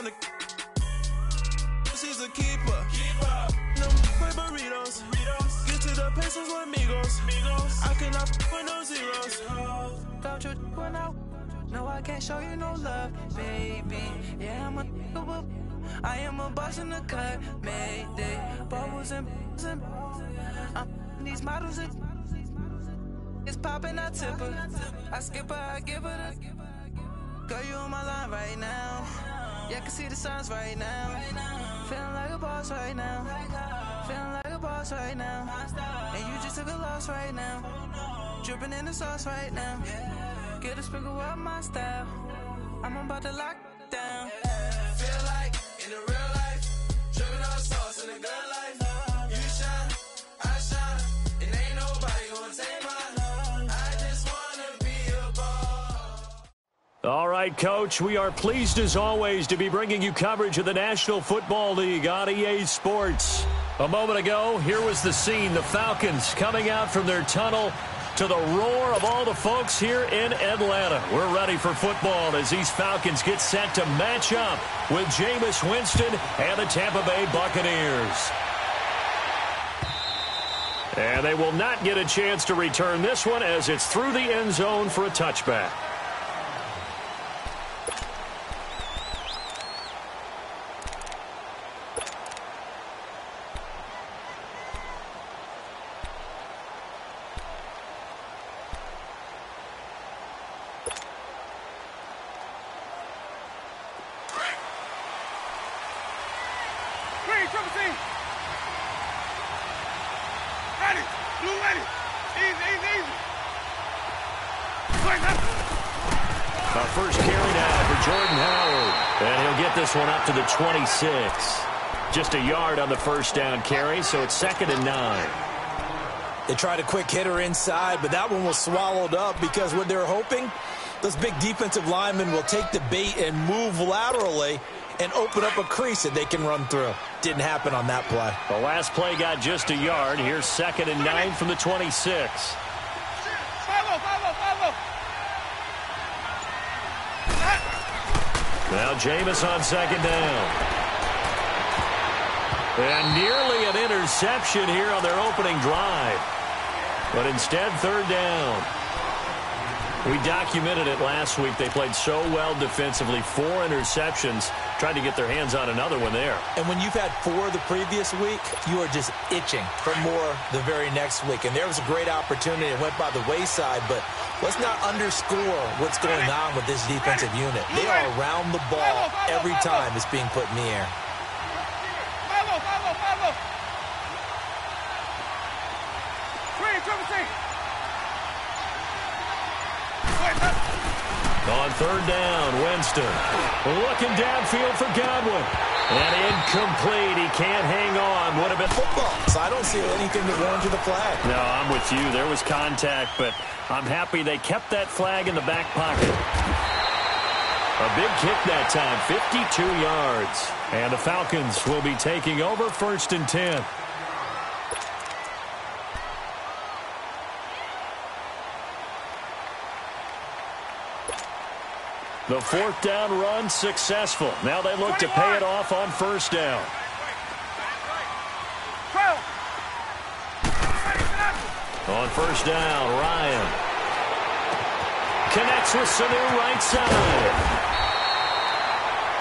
on the. She's a keeper. No burritos. Get to the pesos with amigos. I cannot with no zeros. Don't you run out? No, I can't show you no love, baby. Yeah, I am a boss in the cut, mayday. Bubbles and these models are. It's popping, I tip her. I skip her, I give her the. Girl, you on my line right now. Yeah, I can see the signs right now. Feeling like a boss right now. Feeling like a boss right now. And you just took a loss right now. Dripping in the sauce right now. Get a sprinkle up my style. I'm about to lock down. Feel like in the real life, dripping on sauce in the good life. You shine, I shine, and ain't nobody gonna take mine. I just wanna be a boss. All right, Coach, we are pleased as always to be bringing you coverage of the National Football League on EA Sports. A moment ago, here was the scene. The Falcons coming out from their tunnel to the roar of all the folks here in Atlanta. We're ready for football as these Falcons get set to match up with Jameis Winston and the Tampa Bay Buccaneers. And they will not get a chance to return this one as it's through the end zone for a touchback. First carry now for Jordan Howard. And he'll get this one up to the 26. Just a yard on the first down carry, so it's 2nd and 9. They tried a quick hitter inside, but that one was swallowed up because what they're hoping, those big defensive linemen will take the bait and move laterally and open up a crease that they can run through. Didn't happen on that play. The last play got just a yard. Here's 2nd and 9 from the 26. Now Jameis on 2nd down. And nearly an interception here on their opening drive. But instead, 3rd down. We documented it last week. They played so well defensively. 4 interceptions. Tried to get their hands on another one there. And when you've had 4 the previous week, you are just itching for more the very next week. And there was a great opportunity. It went by the wayside, but let's not underscore what's going on with this defensive unit. They are around the ball every time it's being put in the air. On 3rd down, Winston looking downfield for Godwin. And incomplete. He can't hang on. Would have been football. So I don't see anything that warranted the flag. No, I'm with you. There was contact, but I'm happy they kept that flag in the back pocket. A big kick that time, 52 yards. And the Falcons will be taking over 1st and 10. The 4th down run successful. Now they look to pay it off on 1st down. On 1st down, Ryan connects with Sanu right side.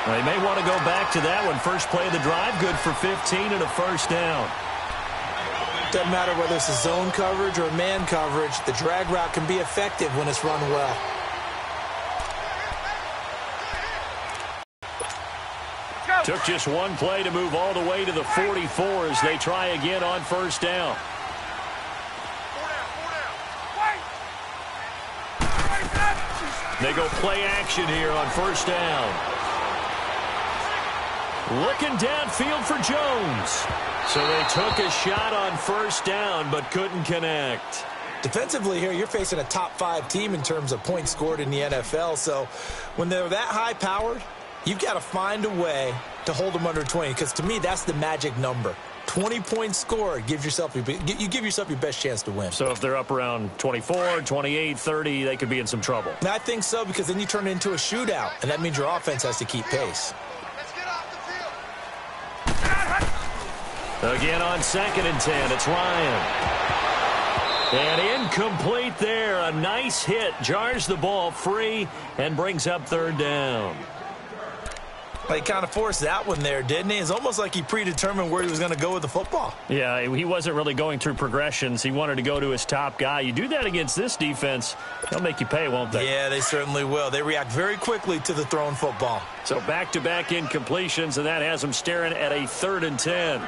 They may want to go back to that one. First play of the drive, good for 15 and a 1st down. Doesn't matter whether it's a zone coverage or man coverage. The drag route can be effective when it's run well. Took just one play to move all the way to the 44 as they try again on 1st down. They go play action here on 1st down. Looking downfield for Jones. So they took a shot on 1st down but couldn't connect. Defensively here, you're facing a top 5 team in terms of points scored in the NFL. So when they're that high-powered, you've got to find a way to hold them under 20, because to me, that's the magic number. 20 points scored, you give yourself your best chance to win. So if they're up around 24, 28, 30, they could be in some trouble. And I think so, because then you turn it into a shootout, and that means your offense has to keep pace. Again on 2nd and 10, it's Ryan. And incomplete there. A nice hit. Jars the ball free and brings up 3rd down. He kind of forced that one there, didn't he? It's almost like he predetermined where he was going to go with the football. Yeah, he wasn't really going through progressions. He wanted to go to his top guy. You do that against this defense, they'll make you pay, won't they? Yeah, they certainly will. They react very quickly to the thrown football. So back-to-back incompletions, and that has them staring at a 3rd and 10.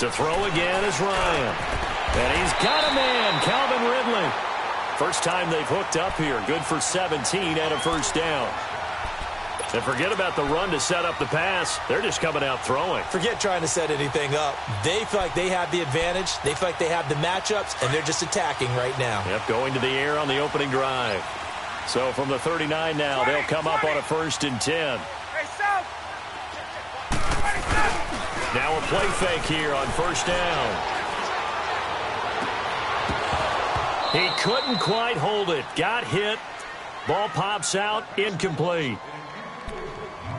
To throw again is Ryan. And he's got a man, Calvin Ridley. First time they've hooked up here. Good for 17 and a 1st down. And forget about the run to set up the pass. They're just coming out throwing. Forget trying to set anything up. They feel like they have the advantage. They feel like they have the matchups, and they're just attacking right now. Yep, going to the air on the opening drive. So from the 39 now, they'll come up on a 1st and 10. Now a play fake here on 1st down. He couldn't quite hold it. Got hit. Ball pops out. Incomplete.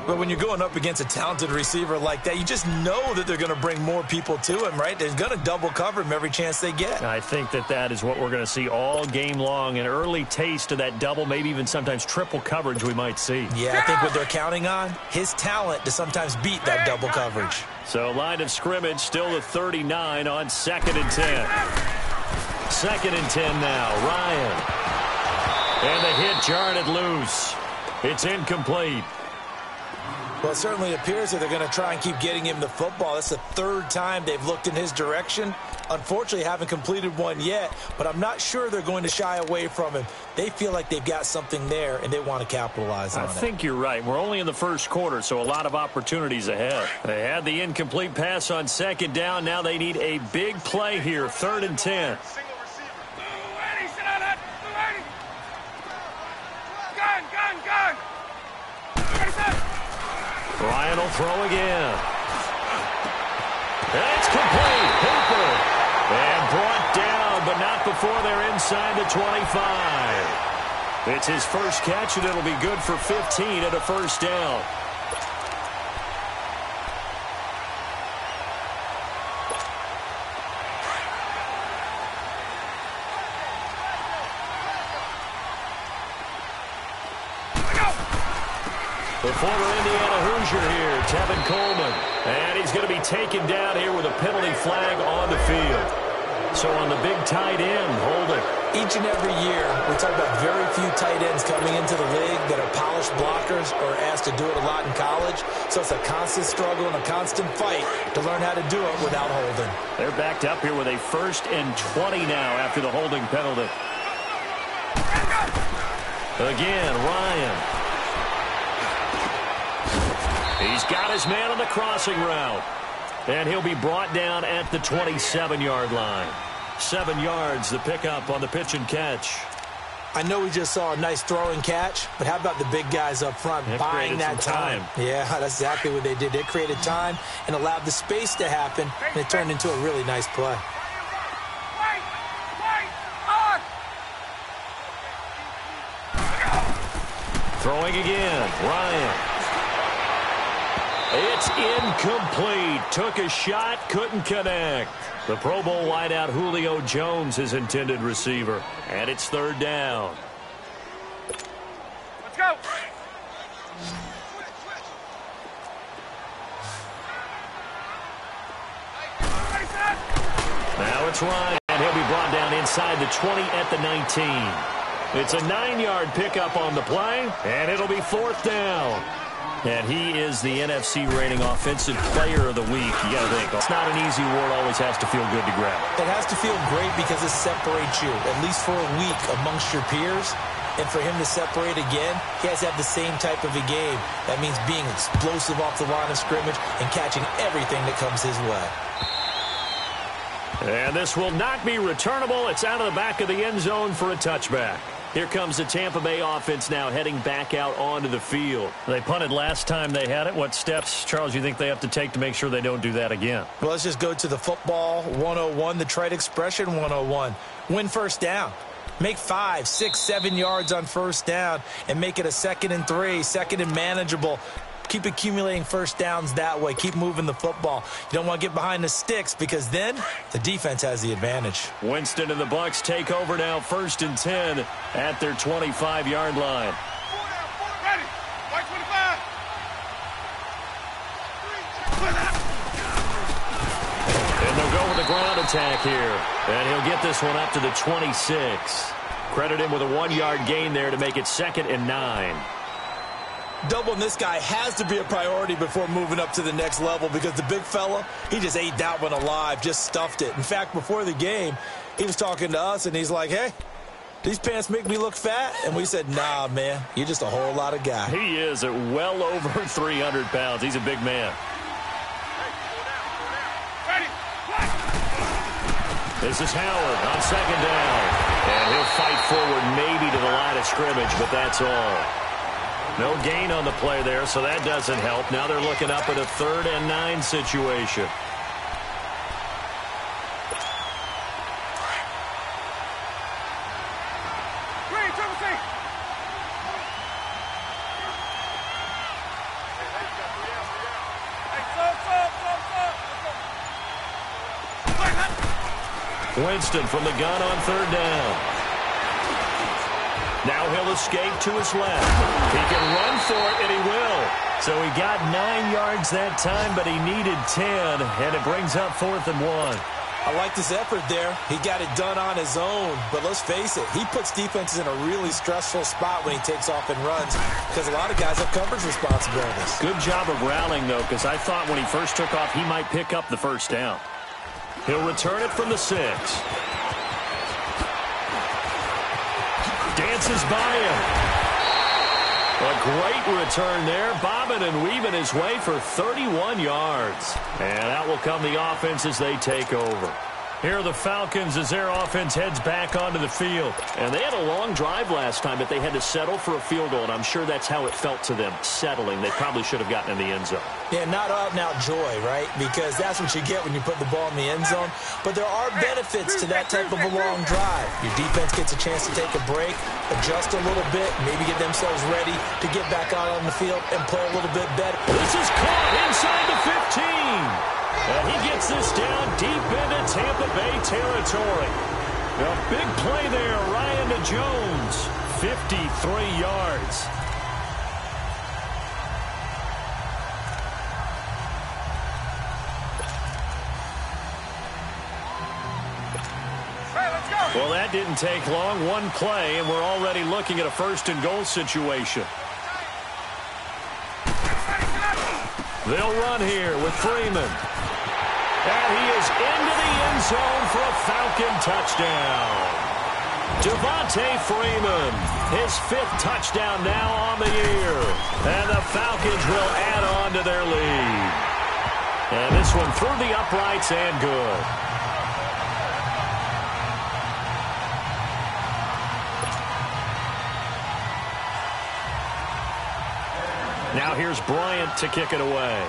But when you're going up against a talented receiver like that, you just know that they're going to bring more people to him, right? They're going to double cover him every chance they get. I think that is what we're going to see all game long. An early taste of that double, maybe even sometimes triple coverage we might see. Yeah, I think what they're counting on, his talent to sometimes beat that double coverage. So line of scrimmage, still the 39 on 2nd and 10. 2nd and 10 now, Ryan. And the hit jarred it loose. It's incomplete. Well, it certainly appears that they're going to try and keep getting him the football. That's the 3rd time they've looked in his direction. Unfortunately, haven't completed one yet, but I'm not sure they're going to shy away from him. They feel like they've got something there, and they want to capitalize on it. I think you're right. We're only in the 1st quarter, so a lot of opportunities ahead. They had the incomplete pass on 2nd down. Now they need a big play here, 3rd and 10. Ryan will throw again. And it's complete. Hooper. And brought down, but not before they're inside the 25. It's his first catch, and it'll be good for 15 at a 1st down. The former Indiana Hoosier here, Tevin Coleman. And he's going to be taken down here with a penalty flag on the field. So on the big tight end, holding. Each and every year, we talk about very few tight ends coming into the league that are polished blockers or asked to do it a lot in college. So it's a constant struggle and a constant fight to learn how to do it without holding. They're backed up here with a 1st and 20 now after the holding penalty. Again, Ryan. He's got his man on the crossing route. And he'll be brought down at the 27-yard line. 7 yards, the pickup on the pitch and catch. I know we just saw a nice throwing catch, but how about the big guys up front buying that time? Yeah, that's exactly what they did. They created time and allowed the space to happen, and it turned into a really nice play. Throwing again, Ryan. It's incomplete. Took a shot, couldn't connect. The Pro Bowl wideout Julio Jones, his intended receiver. And it's 3rd down. Let's go. Now it's Ryan. And he'll be brought down inside the 20 at the 19. It's a 9-yard pickup on the play, and it'll be 4th down. And he is the NFC reigning offensive player of the week. You got to think, it's not an easy award, always has to feel good to grab. It has to feel great because it separates you, at least for a week, amongst your peers. And for him to separate again, he has to have the same type of a game. That means being explosive off the line of scrimmage and catching everything that comes his way. And this will not be returnable. It's out of the back of the end zone for a touchback. Here comes the Tampa Bay offense now heading back out onto the field. They punted last time they had it. What steps, Charles, you think they have to take to make sure they don't do that again? Well, let's just go to the football 101, the trite expression 101. Win 1st down. Make 5, 6, 7 yards on 1st down and make it a 2nd and 3, 2nd and manageable. Keep accumulating first downs that way. Keep moving the football. You don't want to get behind the sticks because then the defense has the advantage. Winston and the Bucs take over now, 1st and 10 at their 25-yard line. Ready. White 25. And they'll go with the ground attack here. And he'll get this one up to the 26. Credit him with a 1-yard gain there to make it 2nd and 9. Doubling this guy has to be a priority before moving up to the next level because the big fella, he just ate that one alive, just stuffed it. In fact, before the game, he was talking to us, and he's like, hey, these pants make me look fat? And we said, nah, man, you're just a whole lot of guy. He is at well over 300 pounds. He's a big man. This is Howard on 2nd down. And he'll fight forward maybe to the line of scrimmage, but that's all. No gain on the play there, so that doesn't help. Now they're looking up at a 3rd and 9 situation. Winston from the gun on 3rd down. Now he'll escape to his left. He can run for it, and he will. So he got 9 yards that time, but he needed 10, and it brings up 4th and 1. I like this effort there. He got it done on his own. But let's face it, he puts defenses in a really stressful spot when he takes off and runs because a lot of guys have coverage responsibilities. Good job of rallying, though, because I thought when he first took off, he might pick up the 1st down. He'll return it from the 6. Dances by him. A great return there, bobbing and weaving his way for 31 yards. And out will come the offense as they take over. Here are the Falcons as their offense heads back onto the field. And they had a long drive last time, but they had to settle for a field goal, and I'm sure that's how it felt to them, settling. They probably should have gotten in the end zone. Yeah, not out-and-out joy, right? Because that's what you get when you put the ball in the end zone. But there are benefits to that type of a long drive. Your defense gets a chance to take a break, adjust a little bit, maybe get themselves ready to get back out on the field and play a little bit better. This is caught inside the 15. And he gets this down deep into Tampa Bay territory. A big play there, Ryan to Jones, 53 yards. Well, that didn't take long. One play, and we're already looking at a 1st and goal situation. They'll run here with Freeman. And he is into the end zone for a Falcon touchdown. Devontae Freeman, his 5th touchdown now on the year. And the Falcons will add on to their lead. And this one through the uprights and good. Now here's Bryant to kick it away.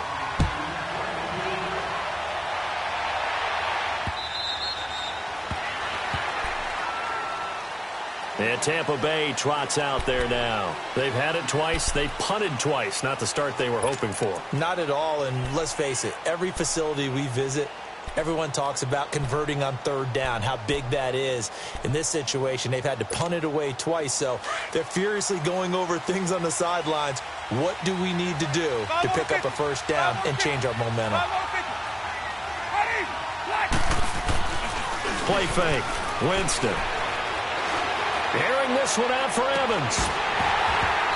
And Tampa Bay trots out there now. They've had it twice. They've punted twice. Not the start they were hoping for. Not at all, and let's face it, every facility we visit, everyone talks about converting on 3rd down, how big that is. In this situation, they've had to punt it away twice, so they're furiously going over things on the sidelines. What do we need to do to pick up a 1st down and change our momentum? Play fake. Winston. Airing this one out for Evans.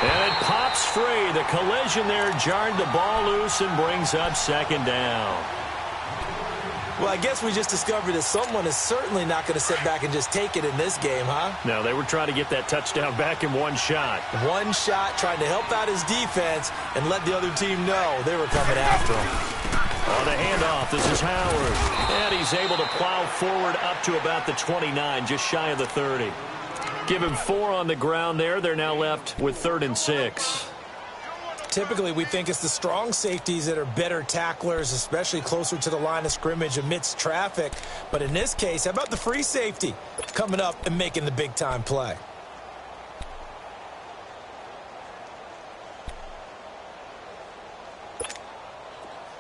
And it pops free. The collision there jarred the ball loose and brings up 2nd down. Well, I guess we just discovered that someone is certainly not going to sit back and just take it in this game, huh? No, they were trying to get that touchdown back in one shot. One shot, trying to help out his defense and let the other team know they were coming after him. On the handoff, this is Howard. And he's able to plow forward up to about the 29, just shy of the 30. Give him 4 on the ground there. They're now left with 3rd and 6. Typically, we think it's the strong safeties that are better tacklers, especially closer to the line of scrimmage amidst traffic. But in this case, how about the free safety coming up and making the big-time play?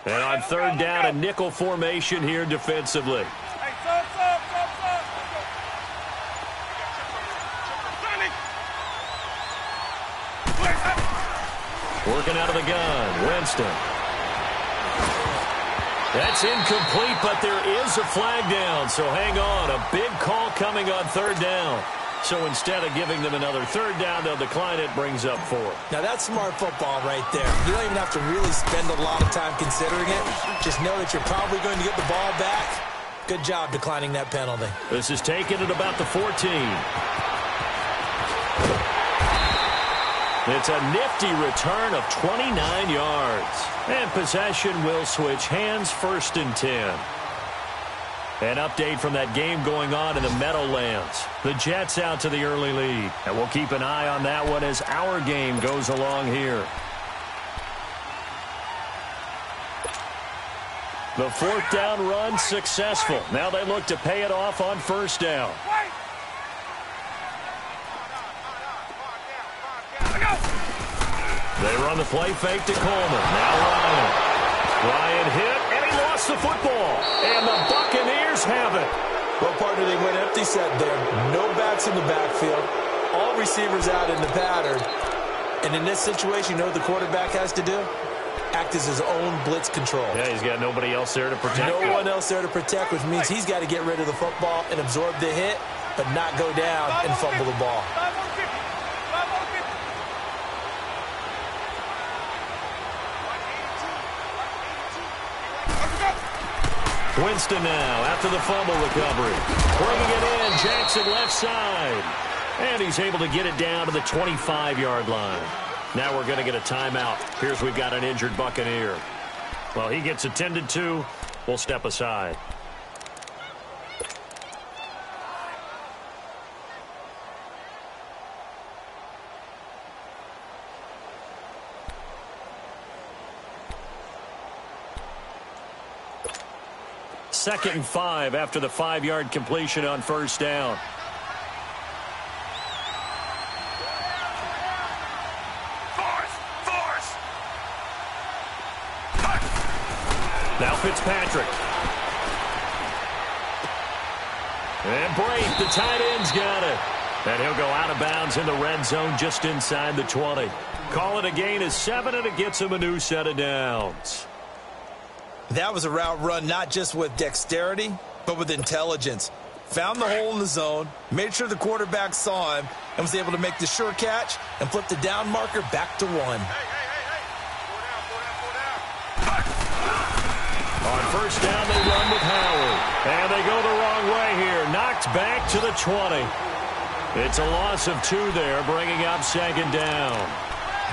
And on third down, a nickel formation here defensively. Hey, Working out of the gun, Winston. That's incomplete, but there is a flag down, so hang on. A big call coming on third down. So instead of giving them another third down, they'll decline it, brings up 4. Now, that's smart football right there. You don't even have to really spend a lot of time considering it. Just know that you're probably going to get the ball back. Good job declining that penalty. This is taken at about the 14. It's a nifty return of 29 yards. And possession will switch hands, 1st and 10. An update from that game going on in the Meadowlands. The Jets out to the early lead. And we'll keep an eye on that one as our game goes along here. The 4th down run successful. Now they look to pay it off on 1st down. They run the play fake to Coleman. Now Ryan. Ryan hit, and he lost the football. And the Buccaneers have it. Well, partner, they went empty set there. No backs in the backfield. All receivers out in the pattern. And in this situation, you know what the quarterback has to do? Act as his own blitz control. Yeah, he's got nobody else there to protect. No one else there to protect, which means he's got to get rid of the football and absorb the hit, but not go down and fumble the ball. Winston now after the fumble recovery. Bringing it in, Jackson left side. And he's able to get it down to the 25-yard line. Now we're going to get a timeout. Here's we've got an injured Buccaneer. Well, he gets attended to. We'll step aside. Second and 5 after the 5-yard completion on 1st down. Now Fitzpatrick. And Brate, the tight end's got it. And he'll go out of bounds in the red zone just inside the 20. Call it a gain of 7, and it gets him a new set of downs. That was a route run not just with dexterity, but with intelligence. Found the hole in the zone, made sure the quarterback saw him, and was able to make the sure catch and flip the down marker back to 1. On 1st down, they run with Howard. And they go the wrong way here. Knocked back to the 20. It's a loss of 2 there, bringing up 2nd down.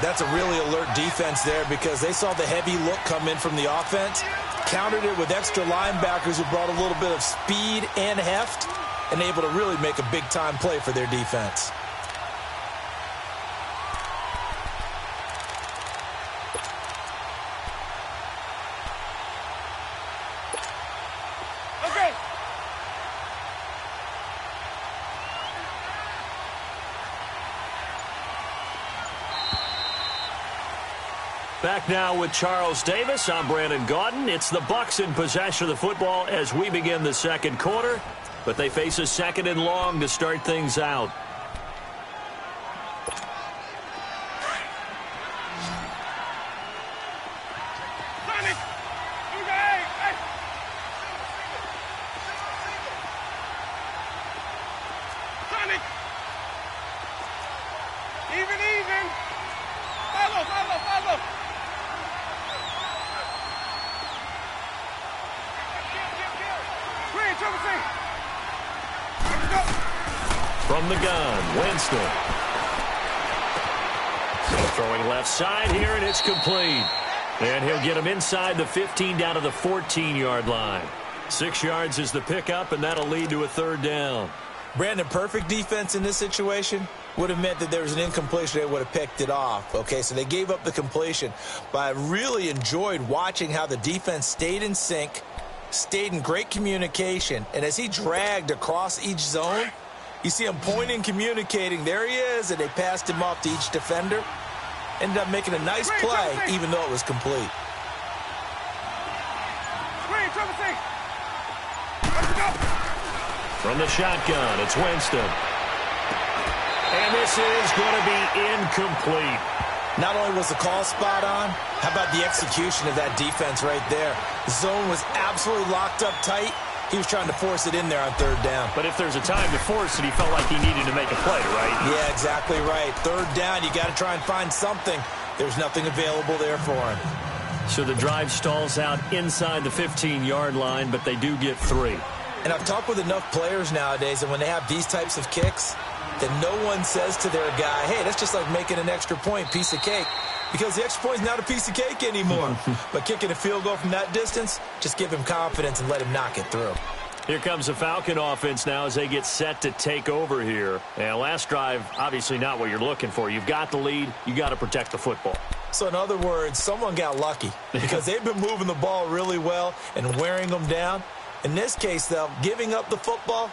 That's a really alert defense there because they saw the heavy look come in from the offense, countered it with extra linebackers who brought a little bit of speed and heft, and able to really make a big-time play for their defense. Back now with Charles Davis. I'm Brandon Gaudin. It's the Bucs in possession of the football as we begin the 2nd quarter, but they face a 2nd and long to start things out. From the gun, Winston. Throwing left side here, and it's complete. And he'll get him inside the 15 down to the 14-yard line. 6 yards is the pickup, and that'll lead to a 3rd down. Brandon, perfect defense in this situation would have meant that there was an incompletion. They would have picked it off. Okay, so they gave up the completion. But I really enjoyed watching how the defense stayed in sync, stayed in great communication. And as he dragged across each zone, you see him pointing, communicating. There he is, and they passed him off to each defender. Ended up making a nice play, even though it was complete. From the shotgun, it's Winston. And this is going to be incomplete. Not only was the call spot on, how about the execution of that defense right there? The zone was absolutely locked up tight. He was trying to force it in there on third down. But if there's a time to force it, he felt like he needed to make a play, right? Yeah, exactly right. Third down, you got to try and find something. There's nothing available there for him. So the drive stalls out inside the 15-yard line, but they do get 3. And I've talked with enough players nowadays, and when they have these types of kicks, that no one says to their guy, hey, that's just like making an extra point, piece of cake. Because the extra point is not a piece of cake anymore. But kicking a field goal from that distance, just give him confidence and let him knock it through. Here comes the Falcon offense now as they get set to take over here. And last drive, obviously not what you're looking for. You've got the lead. You got to protect the football. So in other words, someone got lucky because they've been moving the ball really well and wearing them down. In this case, though, giving up the football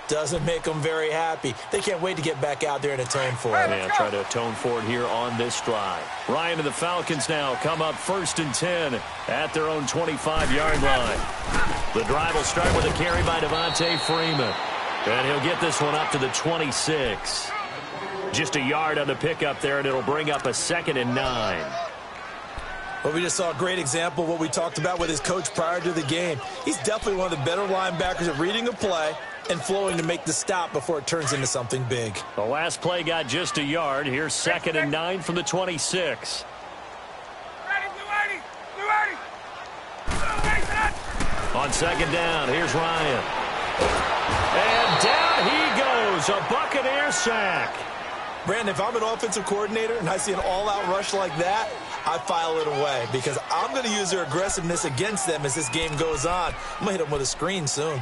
doesn't make them very happy. They can't wait to get back out there and atone for it. Yeah, try to atone for it here on this drive. Ryan and the Falcons now come up 1st and 10 at their own 25-yard line. The drive will start with a carry by Devontae Freeman. And he'll get this one up to the 26. Just a yard on the pickup there, and it'll bring up a 2nd and 9. Well, we just saw a great example of what we talked about with his coach prior to the game. He's definitely one of the better linebackers at reading a play and flowing to make the stop before it turns into something big. The last play got just a yard. Here's 2nd and 9 from the 26. On 2nd down, here's Ryan. And down he goes, a Buccaneer sack. Brandon, if I'm an offensive coordinator and I see an all-out rush like that, I file it away because I'm going to use their aggressiveness against them as this game goes on. I'm going to hit them with a screen soon.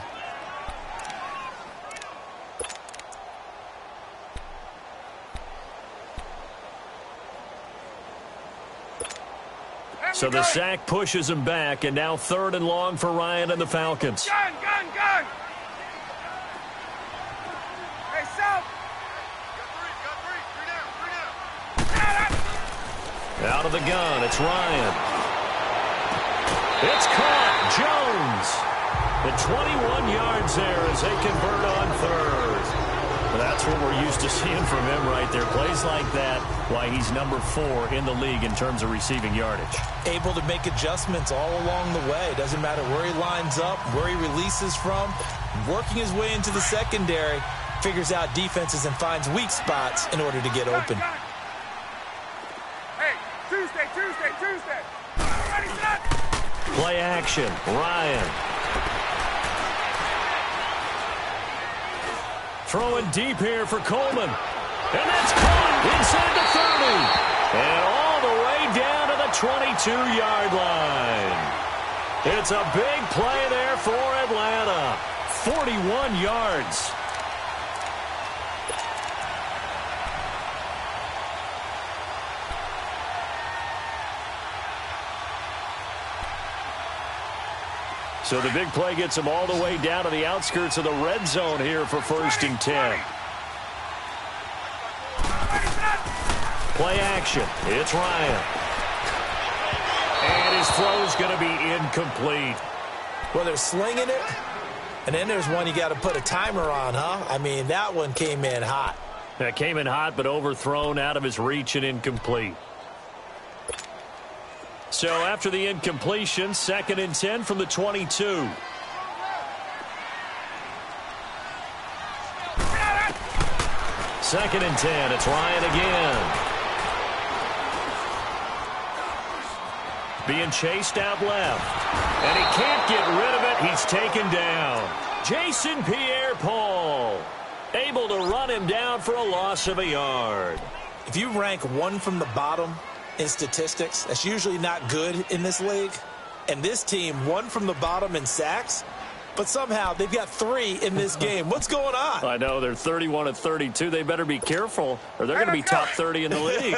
So the sack pushes him back, and now 3rd and long for Ryan and the Falcons. Gun! Hey, South! Got three down. Out of the gun, it's Ryan. It's caught, Jones. The 21 yards there as they convert on 3rd. That's what we're used to seeing from him right there. Plays like that, why he's number 4 in the league in terms of receiving yardage. Able to make adjustments all along the way. Doesn't matter where he lines up, where he releases from. Working his way into the secondary, figures out defenses and finds weak spots in order to get open. Hey, Tuesday. Ready, set. Play action, Ryan. Throwing deep here for Coleman. And that's caught inside the 30. And all the way down to the 22-yard line. It's a big play there for Atlanta. 41 yards. So the big play gets him all the way down to the outskirts of the red zone here for 1st and 10. Play action. It's Ryan. And his throw's going to be incomplete. Well, they're slinging it, and then there's one you got to put a timer on, huh? I mean, that one came in hot. That came in hot, but overthrown, out of his reach, and incomplete. So after the incompletion, 2nd and 10 from the 22. 2nd and 10. It's Ryan again. Being chased out left. And he can't get rid of it. He's taken down. Jason Pierre-Paul able to run him down for a loss of a yard. If you rank one from the bottom in statistics, that's usually not good in this league. And this team, one from the bottom in sacks, but somehow they've got 3 in this game. What's going on? I know, they're 31 of 32. They better be careful, or they're going to be top 30 in the league.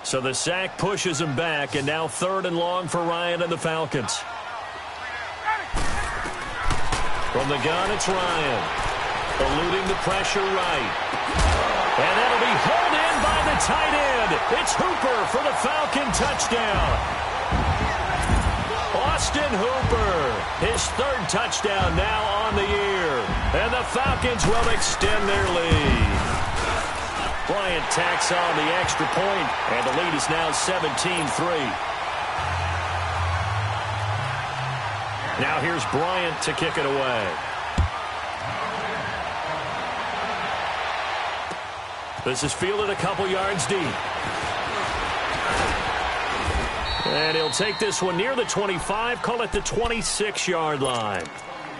So the sack pushes them back, and now 3rd and long for Ryan and the Falcons. From the gun, it's Ryan. Eluding the pressure right. And that'll be hauled in by the tight end. It's Hooper for the Falcon touchdown. Austin Hooper, his third touchdown now on the year. And the Falcons will extend their lead. Bryant tacks on the extra point, and the lead is now 17-3. Now here's Bryant to kick it away. This is fielded a couple yards deep. And he'll take this one near the 25, call it the 26-yard line.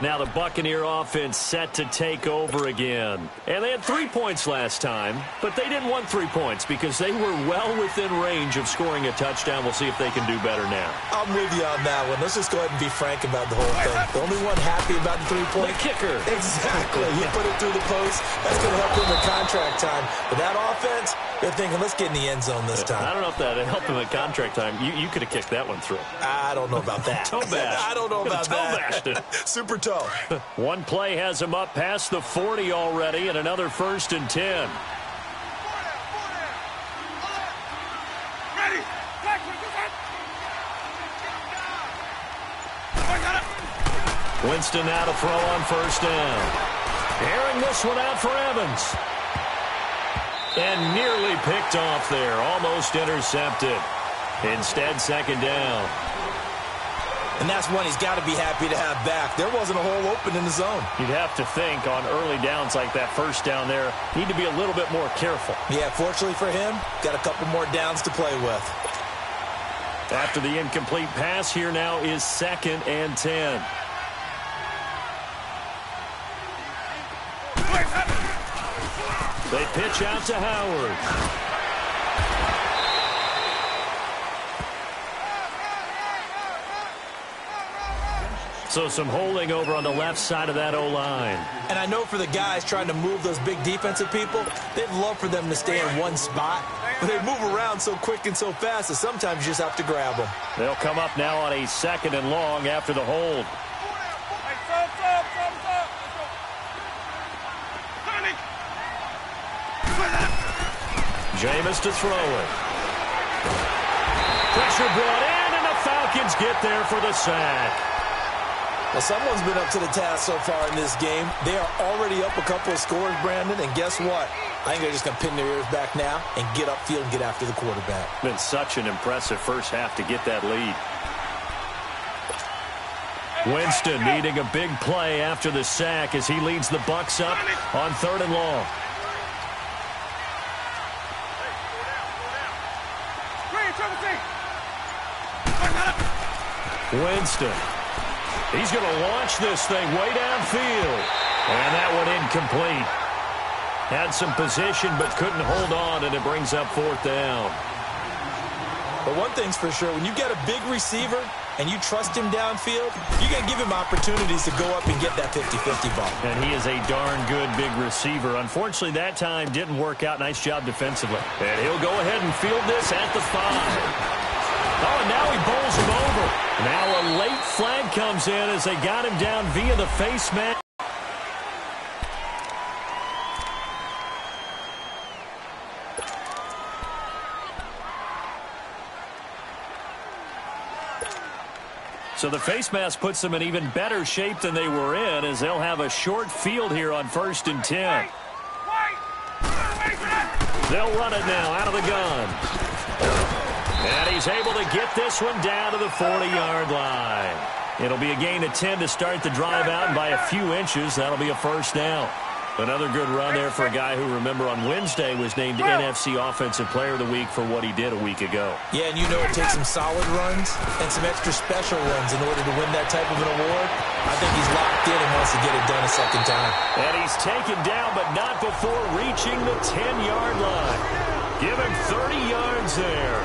Now the Buccaneer offense set to take over again. And they had 3 points last time, but they didn't want 3 points because they were well within range of scoring a touchdown. We'll see if they can do better now. I'm with you on that one. Let's just go ahead and be frank about the whole thing. The only one happy about the 3-point. The kicker. Exactly. He put it through the post. That's going to help him in contract time. But that offense, they're thinking, let's get in the end zone this time. I don't know if that helped him at contract time. You could have kicked that one through. I don't know about that. Toe bash. I don't know about that. Toe bashed it. Super toe. One play has him up past the 40 already, and another 1st and 10. Ready. Winston now to throw on 1st down. Airing this one out for Evans. And nearly picked off there. Almost intercepted. Instead, 2nd down. And that's one he's got to be happy to have back. There wasn't a hole open in the zone. You'd have to think on early downs like that 1st down there, need to be a little bit more careful. Yeah, fortunately for him, got a couple more downs to play with. After the incomplete pass, here now is 2nd and 10. They pitch out to Howard. So some holding over on the left side of that O-line. And I know for the guys trying to move those big defensive people, they'd love for them to stay in one spot. But they move around so quick and so fast that sometimes you just have to grab them. They'll come up now on a 2nd and long after the hold. Jameis to throw it. Pressure brought in, and the Falcons get there for the sack. Well, someone's been up to the task so far in this game. They are already up a couple of scores, Brandon, and guess what? I think they're just going to pin their ears back now and get upfield and get after the quarterback. Been such an impressive first half to get that lead. Winston needing a big play after the sack as he leads the Bucs up on 3rd and long. Winston. He's going to launch this thing way downfield. And that one incomplete. Had some position but couldn't hold on, and it brings up 4th down. But one thing's for sure, when you get a big receiver and you trust him downfield, you're going to give him opportunities to go up and get that 50-50 ball. And he is a darn good big receiver. Unfortunately, that time didn't work out. Nice job defensively. And he'll go ahead and field this at the 5. Oh, and now he bowls him over. Now a late flag comes in as they got him down via the face mask. So the face mask puts them in even better shape than they were in as they'll have a short field here on 1st and 10. They'll run it now out of the gun. And he's able to get this one down to the 40-yard line. It'll be a gain of 10 to start the drive out, and by a few inches, that'll be a 1st down. Another good run there for a guy who, remember, on Wednesday was named NFC Offensive Player of the Week for what he did a week ago. Yeah, and you know it takes some solid runs and some extra special runs in order to win that type of an award. I think he's locked in and wants to get it done a 2nd time. And he's taken down, but not before reaching the 10-yard line. Give him 30 yards there.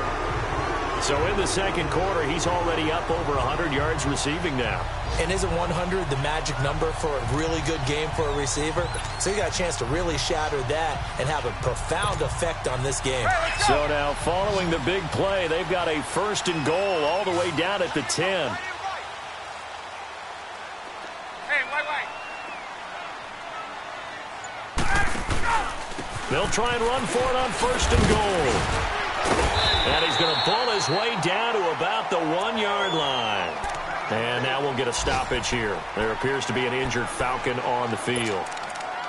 So in the 2nd quarter, he's already up over 100 yards receiving now. And isn't 100 the magic number for a really good game for a receiver? So he got a chance to really shatter that and have a profound effect on this game. So now following the big play, they've got a 1st and goal all the way down at the 10. They'll try and run for it on 1st and goal. And he's going to pull his way down to about the 1-yard line. And now we'll get a stoppage here. There appears to be an injured Falcon on the field.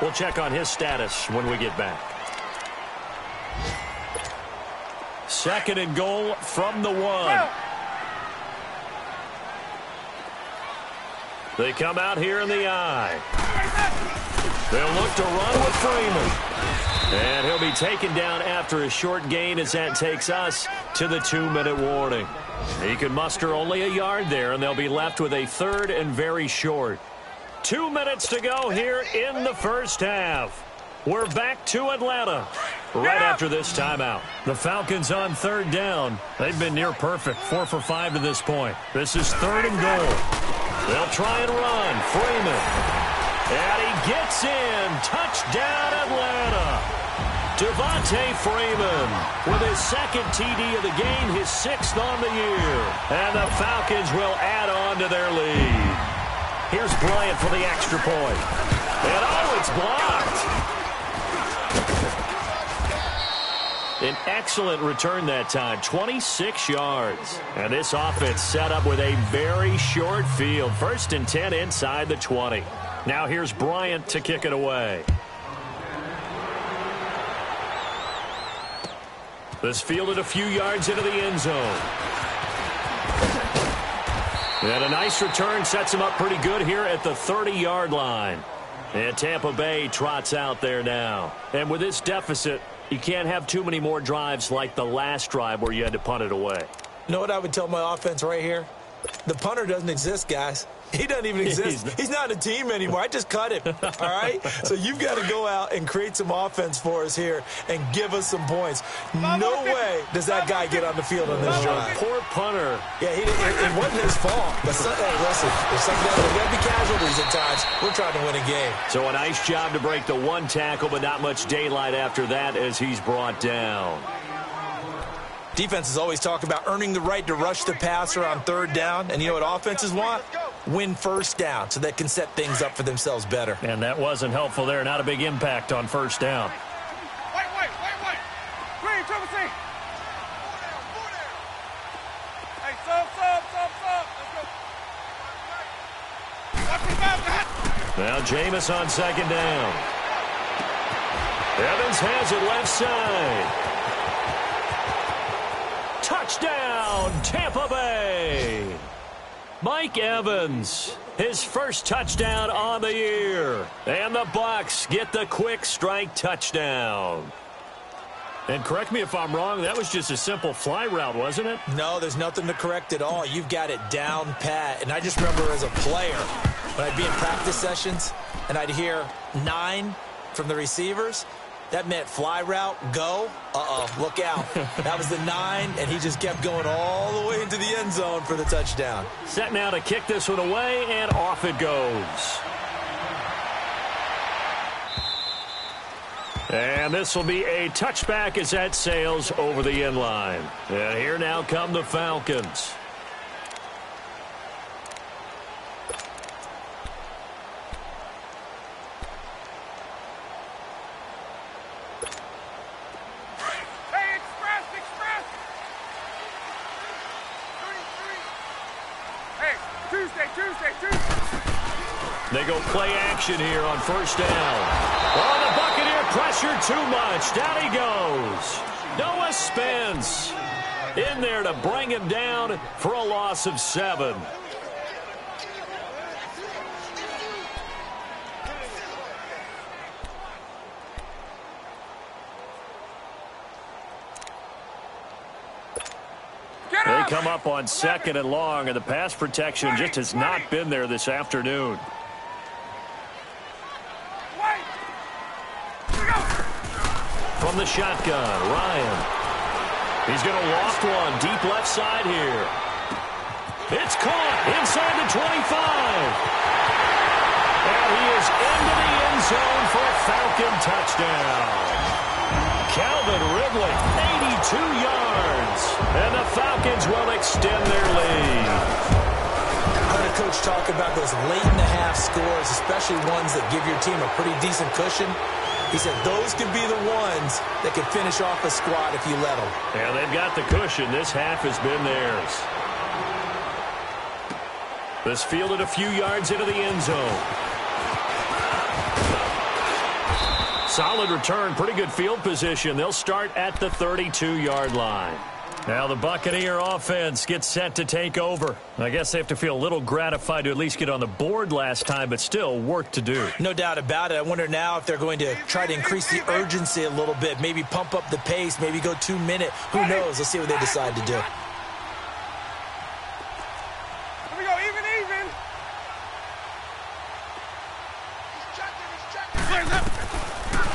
We'll check on his status when we get back. 2nd and goal from the 1. They come out here in the I. They'll look to run with Freeman. And he'll be taken down after a short gain as that takes us to the 2-minute warning. He can muster only a yard there, and they'll be left with a 3rd and very short. 2 minutes to go here in the first half. We're back to Atlanta right after this timeout. The Falcons on 3rd down. They've been near perfect, 4 for 5 to this point. This is 3rd and goal. They'll try and run. Freeman. And he gets in. Touchdown, Atlanta. Devontae Freeman with his 2nd TD of the game, his 6th on the year. And the Falcons will add on to their lead. Here's Bryant for the extra point. And oh, it's blocked. An excellent return that time, 26 yards. And this offense set up with a very short field. 1st and 10 inside the 20. Now here's Bryant to kick it away. This fielded a few yards into the end zone. And a nice return sets him up pretty good here at the 30-yard line. And Tampa Bay trots out there now. And with this deficit, you can't have too many more drives like the last drive where you had to punt it away. You know what I would tell my offense right here? The punter doesn't exist, guys. He doesn't even exist. He's not a team anymore. I just cut him, all right? So you've got to go out and create some offense for us here and give us some points. No way does that guy get on the field on this drive. Poor punter. Yeah, it wasn't his fault. But hey, listen, there's got to be casualties at times. We're trying to win a game. So a nice job to break the 1 tackle, but not much daylight after that as he's brought down. Defenses always talk about earning the right to rush the passer on 3rd down. And you know what offenses want? Win 1st down so they can set things up for themselves better. And that wasn't helpful there. Not a big impact on 1st down. Wait. Green, triple C. Hey, sub. Let's go. Now Jameis on 2nd down. Evans has it left side. Touchdown, Tampa Bay. Mike Evans, his 1st touchdown on the year. And the Bucs get the quick strike touchdown. And correct me if I'm wrong, that was just a simple fly route, wasn't it? No, there's nothing to correct at all. You've got it down pat. And I just remember as a player, when I'd be in practice sessions and I'd hear 9 from the receivers, that meant fly route, go. Look out. That was the 9, and he just kept going all the way into the end zone for the touchdown. Set now to kick this one away, and off it goes. And this will be a touchback as that sails over the end line. And here now come the Falcons. They go play action here on 1st down. Oh, the Buccaneer pressure too much. Down he goes. Noah Spence in there to bring him down for a loss of 7. They come up on 2nd and long, and the pass protection just has not been there this afternoon. From the shotgun, Ryan. He's going to loft one deep left side here. It's caught inside the 25. And he is into the end zone for a Falcon touchdown. Calvin Ridley, 82 yards. And the Falcons will extend their lead. I heard a coach talk about those late-in-the-half scores, especially ones that give your team a pretty decent cushion. He said those could be the ones that could finish off a squad if you let them. Yeah, they've got the cushion. This half has been theirs. This fielded a few yards into the end zone. Solid return, pretty good field position. They'll start at the 32-yard line. Now the Buccaneer offense gets set to take over. I guess they have to feel a little gratified to at least get on the board last time, but still work to do. No doubt about it. I wonder now if they're going to try to increase the urgency a little bit, maybe pump up the pace, maybe go 2 minute. Who knows? Let's see what they decide to do. Here we go, even.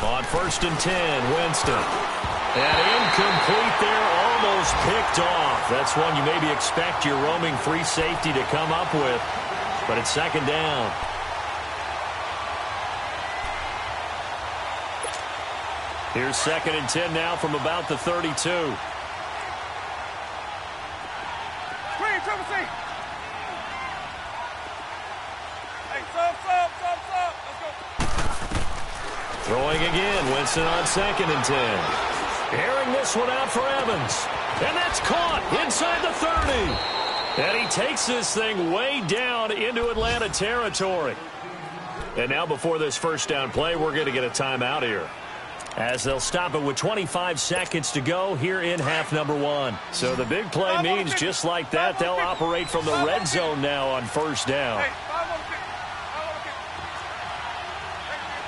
On 1st and 10, Winston. And incomplete there, almost picked off. That's one you maybe expect your roaming free safety to come up with, but it's 2nd down. Here's 2nd and 10 now from about the 32. Screen, triple C. Hey, sub. Let's go. Throwing again, Winston on 2nd and 10. Airing this one out for Evans. And that's caught inside the 30. And he takes this thing way down into Atlanta territory. And now before this first down play, we're going to get a timeout here, as they'll stop it with 25 seconds to go here in half number 1. So the big play means just like that, they'll operate from the red zone now on 1st down. Hey, 5 on the kick.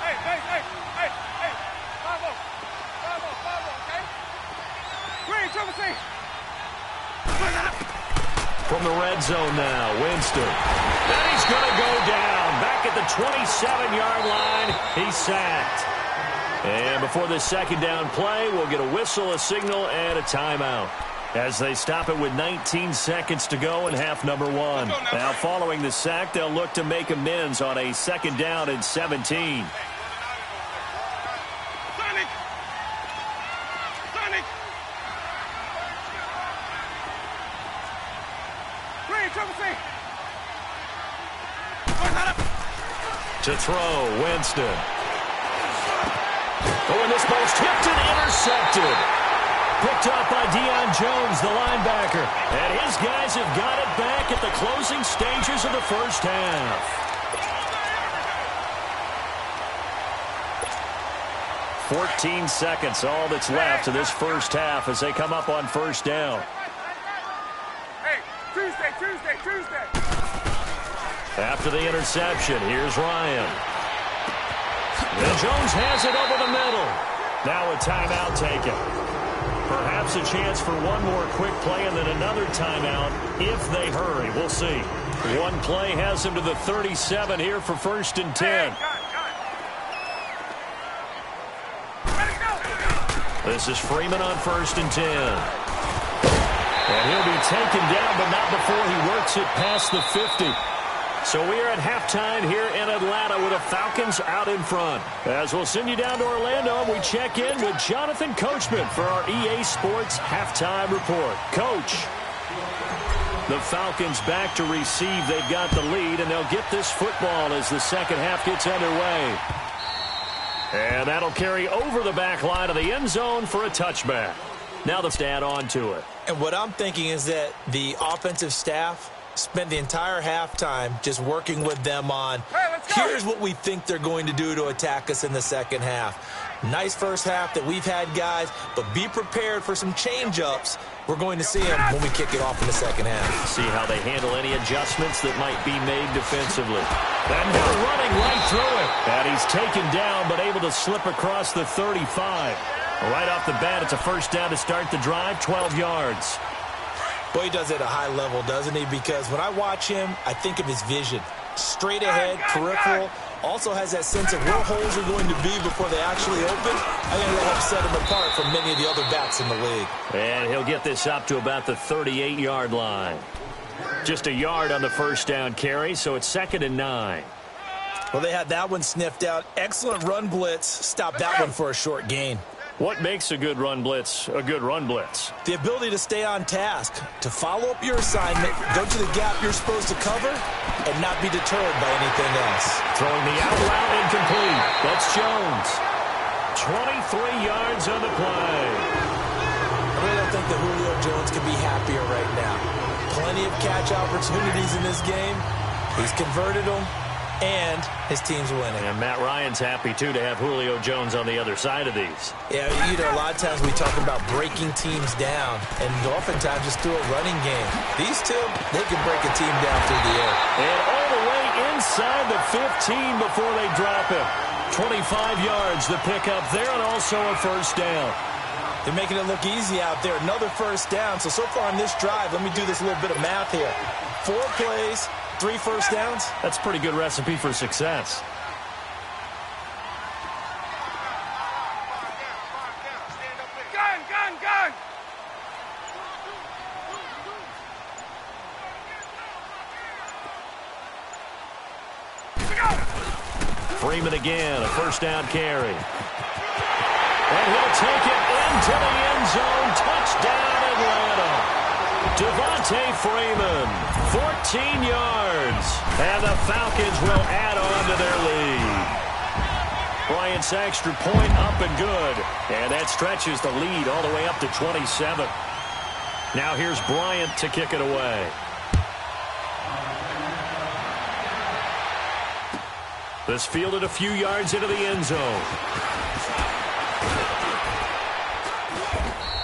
Hey. 5 on, okay? Screen, triple C. From the red zone now, Winston. And he's going to go down. Back at the 27-yard line, he's sacked. And before this 2nd down play, we'll get a whistle, a signal, and a timeout, as they stop it with 19 seconds to go in half number 1. Now following the sack, they'll look to make amends on a 2nd down and 17. Sonic. Screen, triple C. To throw, Winston. Oh, and this ball's tipped and intercepted. Picked up by Deion Jones, the linebacker. And his guys have got it back at the closing stages of the first half. 14 seconds, all that's left of this first half as they come up on 1st down. Hey, Tuesday. After the interception, here's Ryan. And Jones has it over the middle. Now a timeout taken. Perhaps a chance for one more quick play and then another timeout if they hurry. We'll see. One play has them to the 37 here for 1st and 10. This is Freeman on 1st and 10. And he'll be taken down, but not before he works it past the 50. So we are at halftime here in Atlanta with the Falcons out in front. As we'll send you down to Orlando, we check in with Jonathan Coachman for our EA Sports Halftime Report. Coach, the Falcons back to receive. They've got the lead, and they'll get this football as the second half gets underway. And that'll carry over the back line of the end zone for a touchback. Now let's add on to it. And what I'm thinking is that the offensive staff spent the entire halftime just working with them on, here's what we think they're going to do to attack us in the second half. Nice first half that we've had, guys, but be prepared for some change-ups. We're going to see them when we kick it off in the second half. See how they handle any adjustments that might be made defensively. And they're running right through it. And he's taken down, but able to slip across the 35. Right off the bat, it's a first down to start the drive, 12 yards. Boy, he does it at a high level, doesn't he? Because when I watch him, I think of his vision. Straight ahead, peripheral. Also has that sense of where holes are going to be before they actually open. I think that helps set him apart from many of the other backs in the league. And he'll get this up to about the 38-yard line. Just a yard on the first down carry, so it's 2nd and 9. Well, they had that one sniffed out. Excellent run blitz. Stop that one for a short gain. What makes a good run blitz a good run blitz? The ability to stay on task, to follow up your assignment, go to the gap you're supposed to cover, and not be deterred by anything else. Throwing the out route incomplete. That's Jones. 23 yards on the play. I really don't think that Julio Jones can be happier right now. Plenty of catch opportunities in this game. He's converted them, and his team's winning. And Matt Ryan's happy, too, to have Julio Jones on the other side of these. Yeah, you know, a lot of times we talk about breaking teams down, and oftentimes just through a running game. These two, they can break a team down through the air. And all the way inside the 15 before they drop him. 25 yards to pick up there, and also a first down. They're making it look easy out there. Another first down. So far on this drive, let me do this little bit of math here. 4 plays, 3 first downs. That's a pretty good recipe for success. Gun! Freeman again, a first down carry. And he'll take it into the end zone. Touchdown, Atlanta. Devontae Freeman, 14 yards. And the Falcons will add on to their lead. Bryant's extra point up and good. And that stretches the lead all the way up to 27. Now here's Bryant to kick it away. This fielded a few yards into the end zone.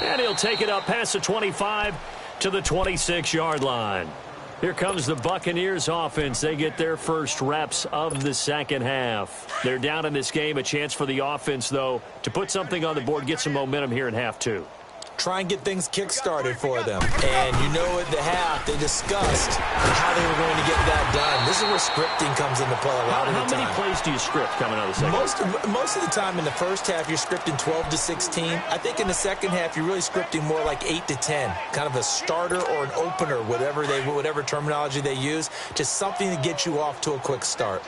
And he'll take it up past the 25 to the 26-yard line. Here comes the Buccaneers offense. They get their first reps of the second half. They're down in this game. A chance for the offense, though, to put something on the board, get some momentum here in half 2. Try and get things kick-started for them. And you know at the half, they discussed how they were going to get that done. This is where scripting comes into play a lot of the time. How many plays do you script coming out of the second half? Most of the time in the first half, you're scripting 12 to 16. I think in the second half, you're really scripting more like 8 to 10. Kind of a starter or an opener, whatever terminology they use. Just something to get you off to a quick start.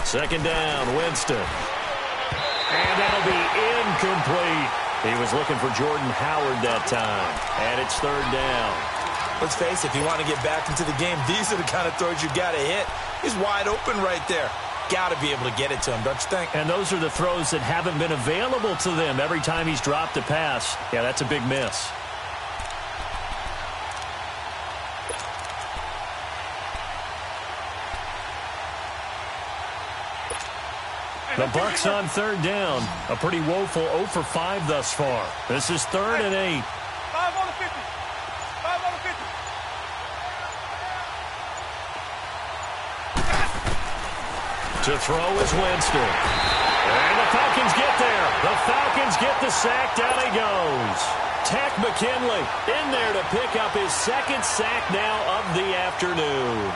Second down, Winston. And that'll be incomplete. He was looking for Jordan Howard that time. And it's third down. Let's face it, if you want to get back into the game, these are the kind of throws you got to hit. He's wide open right there. Got to be able to get it to him, don't you think? And those are the throws that haven't been available to them every time he's dropped a pass. Yeah, that's a big miss. The Bucs on third down. A pretty woeful 0 for 5 thus far. This is 3rd and 8. 5 on the 50. 5 on the 50. To throw is Winston. And the Falcons get there. The Falcons get the sack. Down he goes. Takk McKinley in there to pick up his second sack now of the afternoon.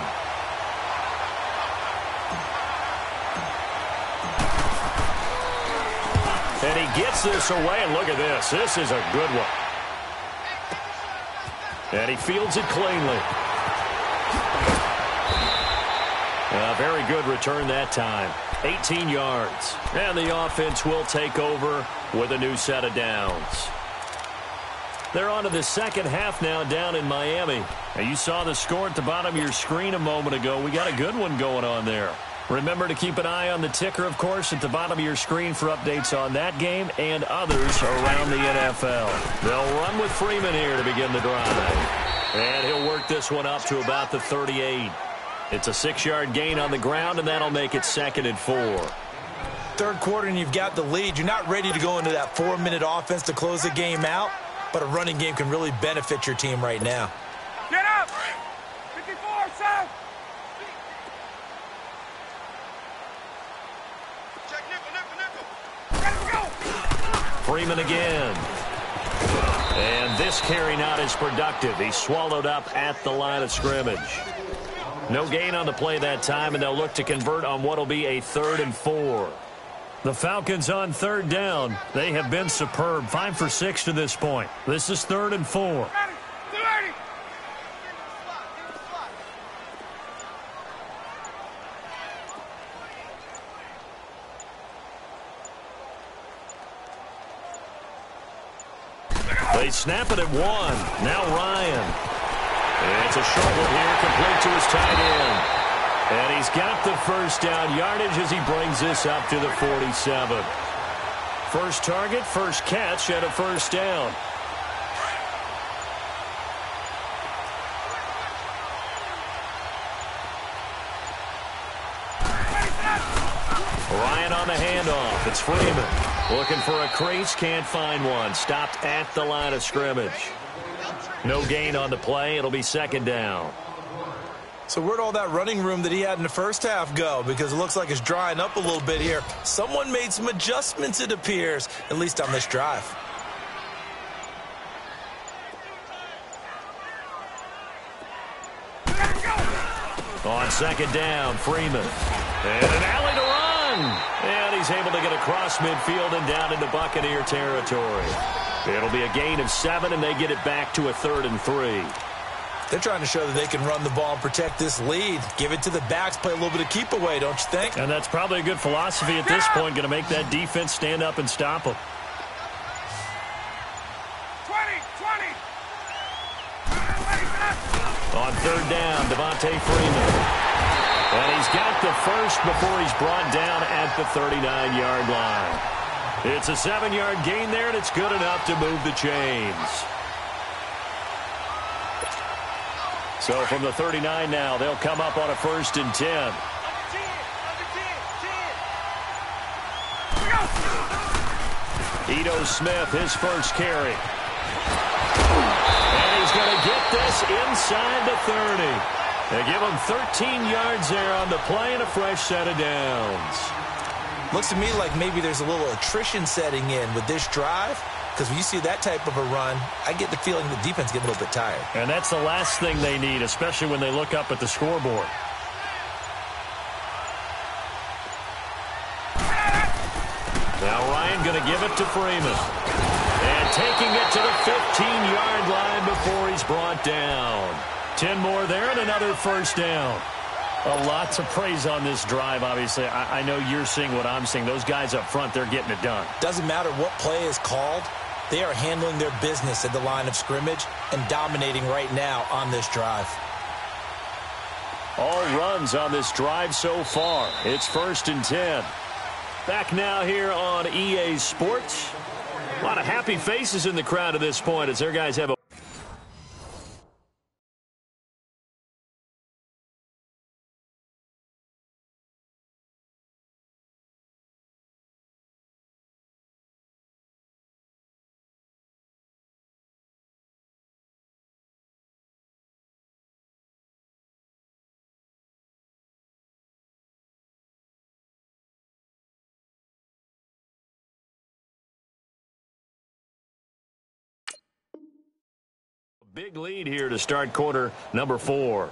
And he gets this away, and look at this. This is a good one. And he fields it cleanly. A very good return that time. 18 yards. And the offense will take over with a new set of downs. They're on to the second half now down in Miami. Now you saw the score at the bottom of your screen a moment ago. We got a good one going on there. Remember to keep an eye on the ticker, of course, at the bottom of your screen for updates on that game and others around the NFL. They'll run with Freeman here to begin the drive. And he'll work this one up to about the 38. It's a 6-yard gain on the ground, and that'll make it 2nd and 4. Third quarter, and you've got the lead. You're not ready to go into that 4-minute offense to close the game out, but a running game can really benefit your team right now. Get up! 54, south! Freeman again. And this carry not as productive. He's swallowed up at the line of scrimmage. No gain on the play that time, and they'll look to convert on what will be a 3rd and 4. The Falcons on third down. They have been superb. 5 for 6 to this point. This is 3rd and 4. They snap it at 1. Now Ryan. It's a short one here, complete to his tight end. And he's got the first down yardage as he brings this up to the 47. First target, first catch, and a first down. Ryan on the handoff. It's Freeman. Looking for a crease, can't find one. Stopped at the line of scrimmage. No gain on the play. It'll be second down. So where'd all that running room that he had in the first half go? Because it looks like it's drying up a little bit here. Someone made some adjustments, it appears, at least on this drive. On second down, Freeman. And an alley to run. And he's able to get across midfield and down into Buccaneer territory. It'll be a gain of 7, and they get it back to a 3rd and 3. They're trying to show that they can run the ball and protect this lead. Give it to the backs, play a little bit of keep away, don't you think? And that's probably a good philosophy at this point, going to make that defense stand up and stop them. 20. On third down, Devontae Freeman. And he's got the first before he's brought down at the 39-yard line. It's a 7-yard gain there, and it's good enough to move the chains. So from the 39 now, they'll come up on a 1st and 10. Ito Smith, his first carry. And he's going to get this inside the 30. They give him 13 yards there on the play and a fresh set of downs. Looks to me like maybe there's a little attrition setting in with this drive. Because when you see that type of a run, I get the feeling the defense gets a little bit tired. And that's the last thing they need, especially when they look up at the scoreboard. Now Ryan going to give it to Freeman. And taking it to the 15-yard line before he's brought down. 10 more there and another first down. Lots of praise on this drive, obviously. I know you're seeing what I'm seeing. Those guys up front, they're getting it done. Doesn't matter what play is called. They are handling their business at the line of scrimmage and dominating right now on this drive. All runs on this drive so far. It's 1st and 10. Back now here on EA Sports. A lot of happy faces in the crowd at this point as their guys have a big lead here to start quarter number 4.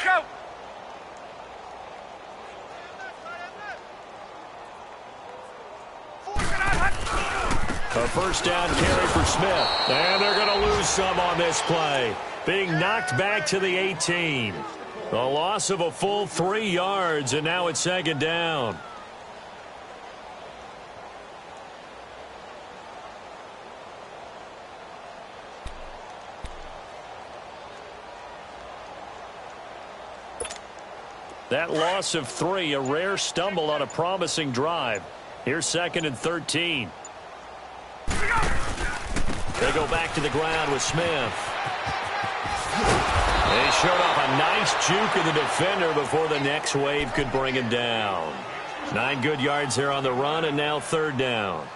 Go! A first down carry for Smith. And they're going to lose some on this play. Being knocked back to the 18. A loss of a full 3 yards, and now it's second down. That loss of 3, a rare stumble on a promising drive. Here's 2nd and 13. They go back to the ground with Smith. They showed off a nice juke of the defender before the next wave could bring him down. 9 good yards there on the run, and now 3rd down.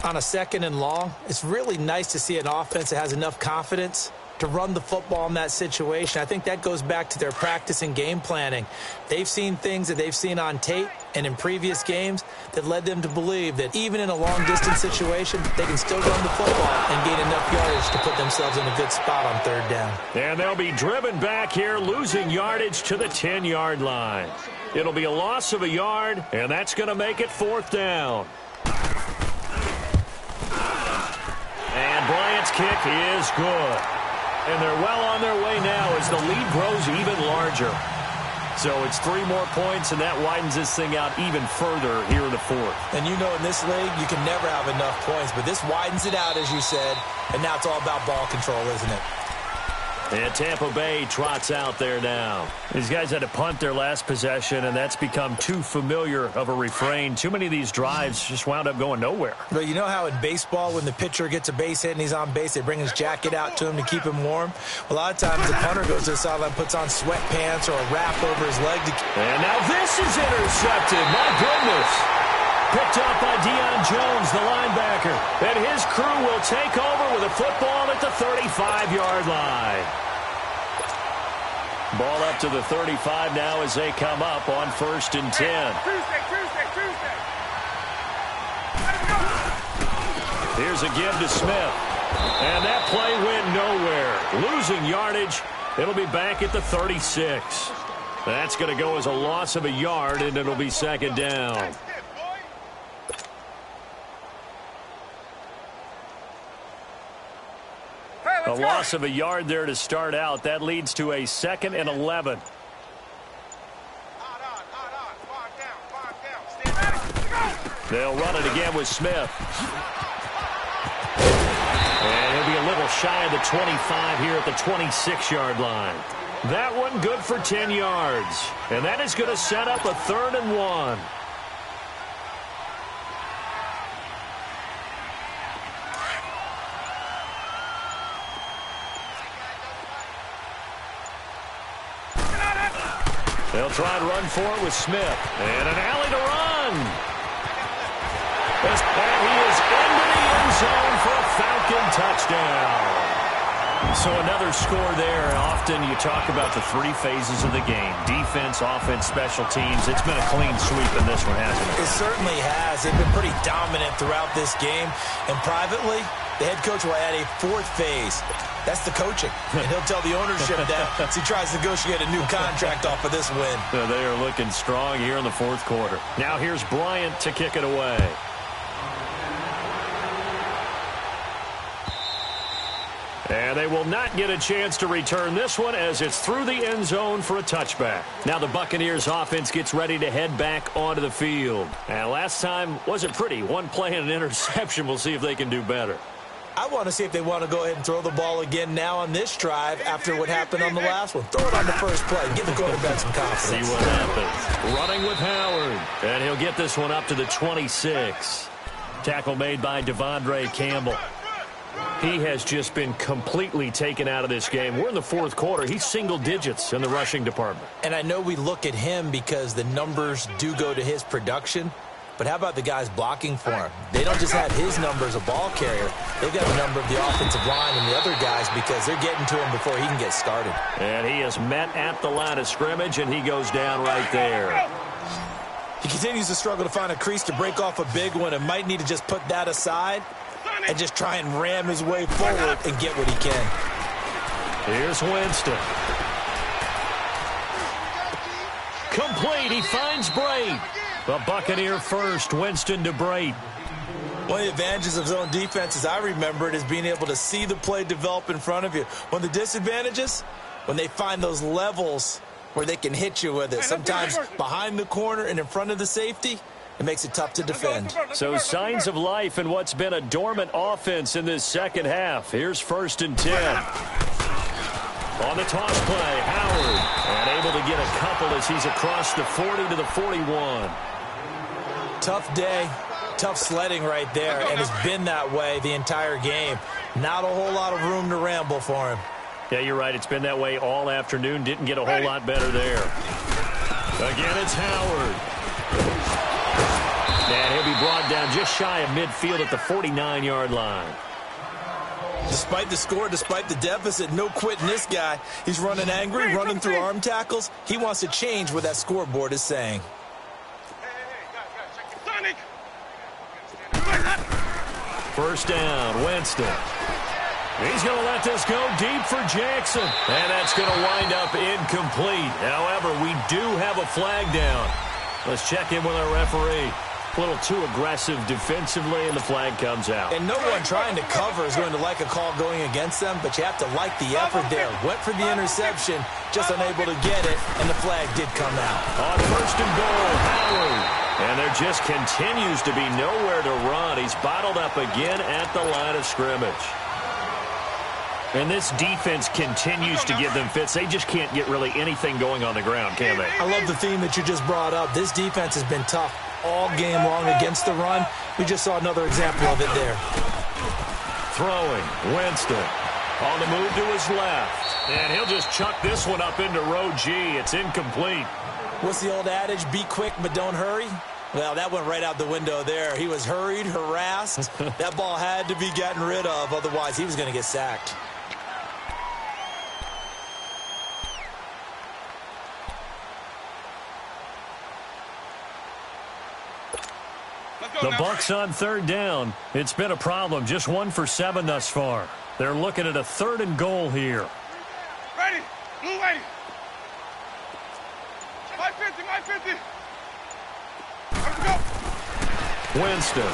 On a 2nd and long, it's really nice to see an offense that has enough confidence to run the football in that situation. I think that goes back to their practice and game planning. They've seen things that they've seen on tape and in previous games that led them to believe that even in a long-distance situation, they can still run the football and gain enough yardage to put themselves in a good spot on 3rd down. And they'll be driven back here, losing yardage to the 10-yard line. It'll be a loss of a yard, and that's going to make it 4th down. And Bryant's kick is good. And they're well on their way now as the lead grows even larger. So it's 3 more points, and that widens this thing out even further here in the 4th. And you know in this league, you can never have enough points, but this widens it out, as you said, and now it's all about ball control, isn't it? And Tampa Bay trots out there now. These guys had to punt their last possession, and that's become too familiar of a refrain. Too many of these drives just wound up going nowhere. But you know how in baseball, when the pitcher gets a base hit and he's on base, they bring his jacket out to him to keep him warm? A lot of times the punter goes to the sideline, puts on sweatpants or a wrap over his leg. And now this is intercepted. My goodness. Picked up by Deion Jones, the linebacker. And his crew will take over with a football at the 35-yard line. Ball up to the 35 now as they come up on 1st and 10. Tuesday. Let's go. Here's a give to Smith. And that play went nowhere. Losing yardage. It'll be back at the 36. That's going to go as a loss of a yard, and it'll be 2nd down. A loss of a yard there to start out. That leads to a 2nd and 11. They'll run it again with Smith. And he'll be a little shy of the 25 here at the 26-yard line. That one good for 10 yards. And that is going to set up a 3rd and 1. They'll try and run for it with Smith. And an alley to run. And he is into the end zone for a Falcon touchdown. So another score there. Often you talk about the 3 phases of the game. Defense, offense, special teams. It's been a clean sweep in this one, hasn't it? It certainly has. They've been pretty dominant throughout this game. And privately, the head coach will add a 4th phase. That's the coaching. And he'll tell the ownership that as he tries to negotiate a new contract off of this win. So they are looking strong here in the 4th quarter. Now here's Bryant to kick it away. And they will not get a chance to return this one as it's through the end zone for a touchback. Now the Buccaneers offense gets ready to head back onto the field. And last time wasn't pretty. One play and an interception. We'll see if they can do better. I want to see if they want to go ahead and throw the ball again now on this drive after what happened on the last one. Throw it on the first play. Give the quarterback some confidence. See what happens. Running with Howard. And he'll get this one up to the 26. Tackle made by Devondre Campbell. He has just been completely taken out of this game. We're in the 4th quarter. He's single digits in the rushing department. And I know we look at him because the numbers do go to his production. But how about the guys blocking for him? They don't just have his number as a ball carrier. They've got the number of the offensive line and the other guys because they're getting to him before he can get started. And he is met at the line of scrimmage, and he goes down right there. He continues to struggle to find a crease to break off a big one and might need to just put that aside and just try and ram his way forward and get what he can. Here's Winston. Complete. He finds Brate. The Buccaneer first. Winston to Brate. One of the advantages of zone defense, as I remember it, is being able to see the play develop in front of you. One of the disadvantages, when they find those levels where they can hit you with it, sometimes behind the corner and in front of the safety, it makes it tough to defend. So signs of life in what's been a dormant offense in this second half. Here's 1st and 10. On the toss play, Howard. And able to get a couple as he's across the 40 to the 41. Tough day, tough sledding right there, and it's been that way the entire game. Not a whole lot of room to ramble for him. Yeah, you're right. It's been that way all afternoon. Didn't get a whole lot better there. Again, it's Howard. And he'll be brought down just shy of midfield at the 49-yard line. Despite the score, despite the deficit, no quitting this guy. He's running angry, running through arm tackles. He wants to change what that scoreboard is saying. First down, Winston. He's going to let this go deep for Jackson. And that's going to wind up incomplete. However, we do have a flag down. Let's check in with our referee. A little too aggressive defensively, and the flag comes out. And no one trying to cover is going to like a call going against them, but you have to like the effort there. Went for the interception, just unable to get it, and the flag did come out. On 1st and goal, Howard. And there just continues to be nowhere to run. He's bottled up again at the line of scrimmage. And this defense continues to give them fits. They just can't get really anything going on the ground, can they? I love the theme that you just brought up. This defense has been tough all game long against the run. We just saw another example of it there. Throwing, Winston on the move to his left. And he'll just chuck this one up into row G. It's incomplete. What's the old adage? Be quick, but don't hurry. Well, that went right out the window there. He was hurried, harassed. That ball had to be gotten rid of. Otherwise, he was going to get sacked. The Bucs on third down. It's been a problem. Just 1 for 7 thus far. They're looking at a 3rd and goal here. Ready. Blue ready. 550. Let's go. Winston.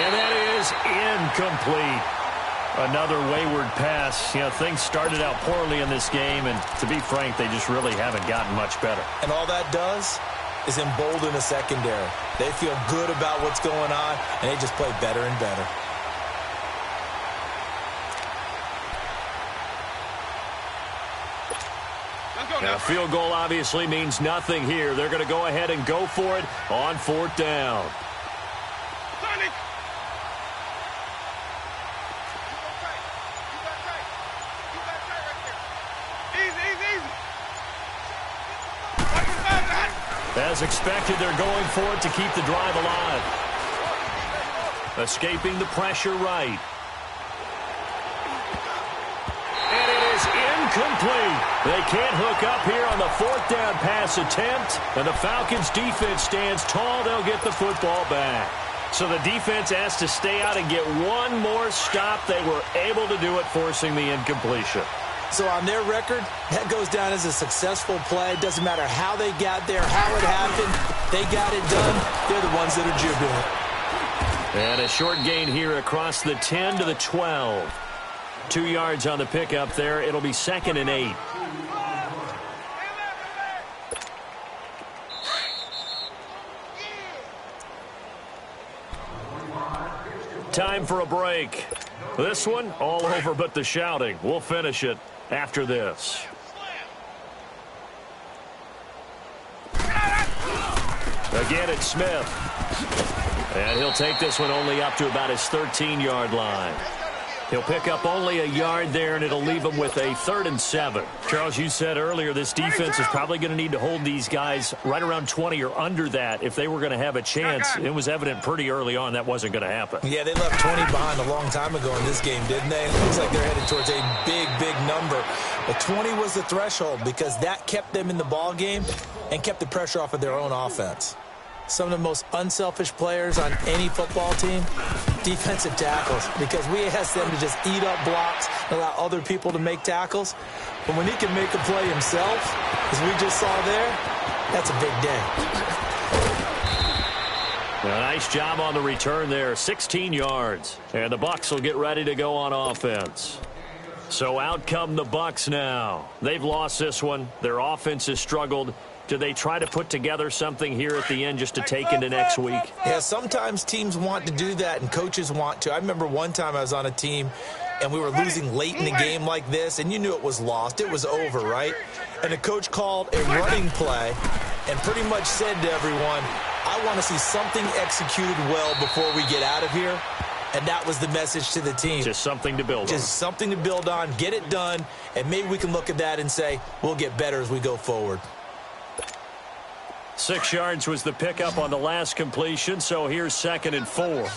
And that is incomplete. Another wayward pass. You know, things started out poorly in this game, and to be frank, they just really haven't gotten much better. And all that does is embolden the secondary. They feel good about what's going on, and they just play better and better. Now, a field goal obviously means nothing here. They're going to go ahead and go for it on 4th down. Sonic. Easy. As expected, they're going for it to keep the drive alive. Escaping the pressure right. And it is incomplete. They can't hook up here on the 4th down pass attempt. And the Falcons defense stands tall. They'll get the football back. So the defense has to stay out and get one more stop. They were able to do it, forcing the incompletion. So on their record, that goes down as a successful play. It doesn't matter how they got there, how it happened. They got it done. They're the ones that are jubilant. And a short gain here across the 10 to the 12. 2 yards on the pickup there. It'll be 2nd and 8. Time for a break. This one, all over but the shouting. We'll finish it after this. Again, it's Smith. And he'll take this one only up to about his 13-yard line. He'll pick up only a yard there, and it'll leave him with a 3rd and 7. Charles, you said earlier this defense is probably going to need to hold these guys right around 20 or under that if they were going to have a chance. It was evident pretty early on that wasn't going to happen. Yeah, they left 20 behind a long time ago in this game, didn't they? It looks like they're headed towards a big number. But 20 was the threshold because that kept them in the ball game and kept the pressure off of their own offense. Some of the most unselfish players on any football team, defensive tackles, because we ask them to just eat up blocks and allow other people to make tackles. But when he can make a play himself, as we just saw there, that's a big day. A nice job on the return there, 16 yards. And the Bucs will get ready to go on offense. So out come the Bucs now. They've lost this one. Their offense has struggled. Do they try to put together something here at the end just to take into next week? Yeah, sometimes teams want to do that and coaches want to. I remember one time I was on a team and we were losing late in the game like this, and you knew it was lost. It was over, right? And the coach called a running play and pretty much said to everyone, I want to see something executed well before we get out of here. And that was the message to the team. Just something to build on. Just something to build on, get it done, and maybe we can look at that and say, we'll get better as we go forward. 6 yards was the pickup on the last completion, so here's 2nd and 4. Single.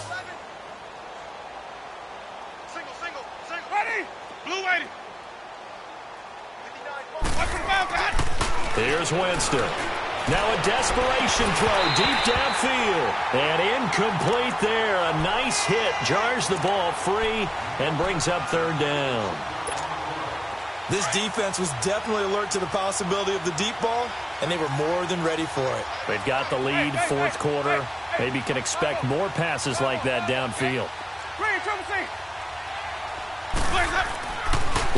Ready? Blue ready. Here's Winston. Now a desperation throw deep downfield. And incomplete there. A nice hit. Jars the ball free and brings up 3rd down. This defense was definitely alert to the possibility of the deep ball, and they were more than ready for it. They've got the lead, 4th quarter. Maybe can expect more passes like that downfield.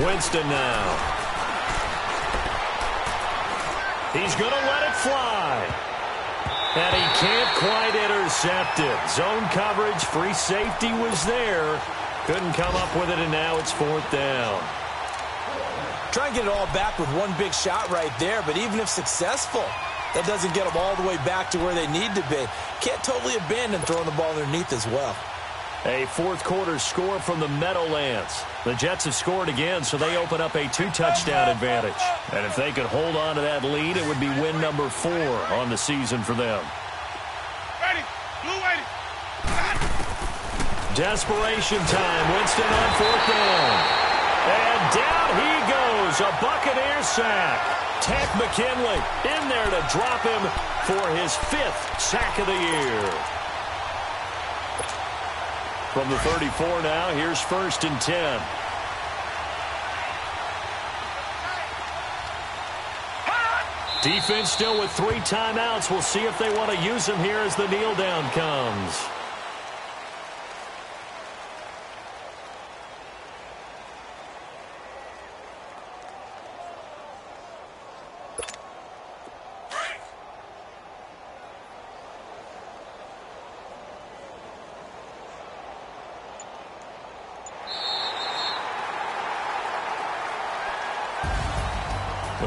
Winston now. He's going to let it fly. And he can't quite intercept it. Zone coverage, free safety was there. Couldn't come up with it, and now it's 4th down. Try and get it all back with one big shot right there, but even if successful, that doesn't get them all the way back to where they need to be. Can't totally abandon throwing the ball underneath as well. A fourth-quarter score from the Meadowlands. The Jets have scored again, so they open up a 2-touchdown advantage. And if they could hold on to that lead, it would be win number 4 on the season for them. Ready. Blue ready. Desperation time. Winston on 4th down. And down he goes. A Buccaneer sack. Ted McKinley in there to drop him for his 5th sack of the year. From the 34 now, here's 1st and 10. Defense still with 3 timeouts. We'll see if they want to use them here as the kneel down comes.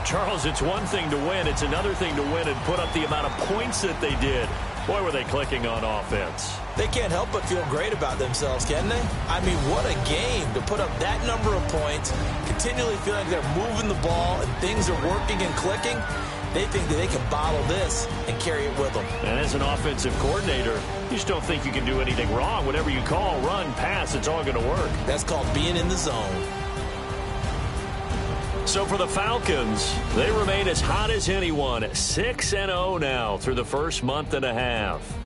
Charles, it's one thing to win. It's another thing to win and put up the amount of points that they did. Boy, were they clicking on offense. They can't help but feel great about themselves, can they? I mean, what a game to put up that number of points, continually feeling like they're moving the ball and things are working and clicking. They think that they can bottle this and carry it with them. And as an offensive coordinator, you just don't think you can do anything wrong. Whatever you call, run, pass, it's all going to work. That's called being in the zone. So for the Falcons, they remain as hot as anyone, 6-0 now through the first month and a half.